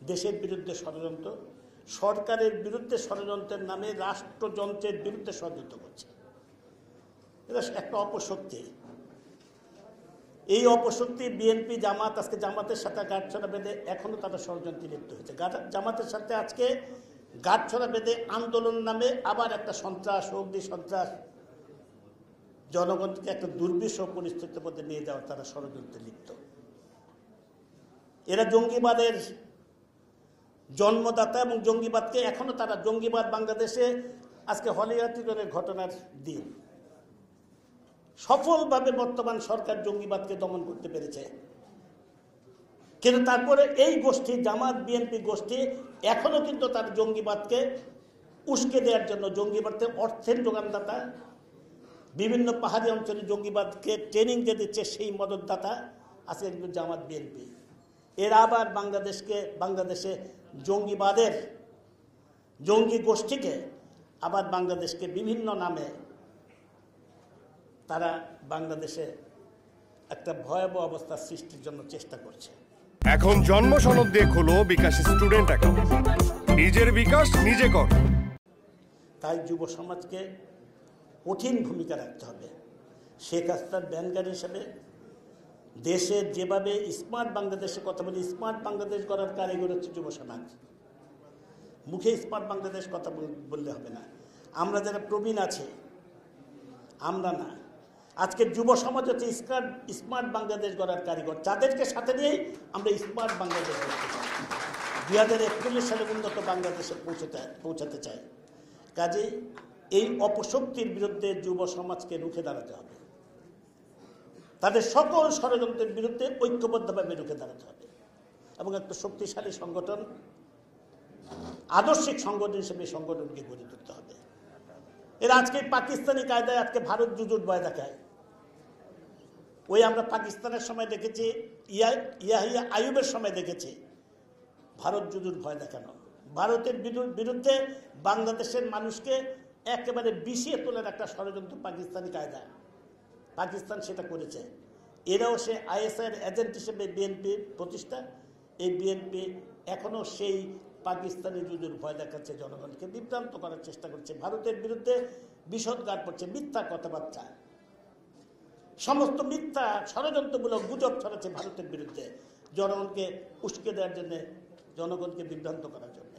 দেশের বিরুদ্ধে ষড়যন্ত্র, সরকারের বিরুদ্ধে ষড়যন্ত্রের নামে রাষ্ট্রযন্ত্রের বিরুদ্ধে ষড়যন্ত্র করছে। এটা একটা অপশক্তি। এই অপশক্তি বিএনপি, জামাত, আজকে জামাতের সাথে গাঁটছড়া বেঁধে এখনো তারা ষড়যন্ত্রে লিপ্ত হয়েছে। জামাতের সাথে আজকে গাঁটছড়া বেঁধে আন্দোলন নামে আবার একটা সন্ত্রাস, অগ্নি সন্ত্রাস, জনগণকে একটা দুর্বিষহ পরিস্থিতির মধ্যে নিয়ে যাওয়ার তারা ষড়যন্ত্রে লিপ্ত। এরা জঙ্গিবাদের জন্মদাতা এবং জঙ্গিবাদকে এখনো তারা, জঙ্গিবাদ বাংলাদেশে আজকে হলিউডের ঘটনার দিন, সফলভাবে বর্তমান সরকার জঙ্গিবাদকে দমন করতে পেরেছে। কিন্তু তারপরে এই গোষ্ঠী, জামাত বিএনপি গোষ্ঠী এখনো কিন্তু তার জঙ্গিবাদকে উস্কে দেওয়ার জন্য, জঙ্গিবাদকে অর্থের যোগানদাতা, বিভিন্ন পাহাড়ি অঞ্চলে জঙ্গিবাদকে ট্রেনিং দিয়ে দিচ্ছে সেই মদতদাতা আজকে কিন্তু জামাত বিএনপি। এরা আবার বাংলাদেশে জঙ্গিবাদের, জঙ্গি গোষ্ঠীকে আবার বাংলাদেশকে বিভিন্ন নামে তারা বাংলাদেশে একটা ভয়াবহ অবস্থা সৃষ্টির জন্য চেষ্টা করছে। এখন জন্ম সনদ দিয়ে খোলো বিকাশ স্টুডেন্ট অ্যাকাউন্ট, নিজের বিকাশ নিজে কর। তাই যুব সমাজকে কঠিন ভূমিকা রাখতে হবে। শেখ হাসিনার ব্যানগার হিসেবে দেশের যেভাবে স্মার্ট বাংলাদেশের কথা বলি, স্মার্ট বাংলাদেশ গড়ার কারিগর হচ্ছে যুব সমাজ। মুখে স্মার্ট বাংলাদেশ কথা বললে হবে না। আমরা যারা প্রবীণ আছে, আমরা না, আজকের যুব সমাজ হচ্ছে স্মার্ট বাংলাদেশ গড়ার কারিগর। যাদেরকে সাথে নিয়েই আমরা স্মার্ট বাংলাদেশ করতে চাই, 2041 সালে উন্নত বাংলাদেশে পৌঁছাতে চাই। কাজেই এই অপশক্তির বিরুদ্ধে যুব সমাজকে রুখে দাঁড়াতে হবে। তাদের সকল ষড়যন্ত্রের বিরুদ্ধে ঐক্যবদ্ধভাবে রুখে দাঁড়াতে হবে এবং একটা শক্তিশালী সংগঠন, আদর্শিক সংগঠন হিসেবে সংগঠনকে গড়ে তুলতে হবে। এরা আজকে পাকিস্তানি কায়দায় আজকে ভারত জুজুর ভয় দেখায়। ওই আমরা পাকিস্তানের সময় দেখেছি, ইয়াহিয়া আইয়ুবের সময় দেখেছি ভারত জুজুর ভয় দেখানো। ভারতের বিরুদ্ধে বাংলাদেশের মানুষকে একেবারে বিষিয়ে তোলার একটা ষড়যন্ত্র পাকিস্তানি কায়দা, পাকিস্তান সেটা করেছে। এরাও সে আইএসআইয়ের এজেন্ট হিসেবে বিএনপির প্রতিষ্ঠা। এই বিএনপি এখনও সেই পাকিস্তানি জুজুর ভয় দেখাচ্ছে, জনগণকে বিভ্রান্ত করার চেষ্টা করছে, ভারতের বিরুদ্ধে বিষোদগার করছে, মিথ্যা কথাবার্তা, সমস্ত মিথ্যা ষড়যন্ত্রমূলক গুজব ছড়াচ্ছে ভারতের বিরুদ্ধে, জনগণকে উস্কে দেওয়ার জন্য, জনগণকে বিভ্রান্ত করার জন্য।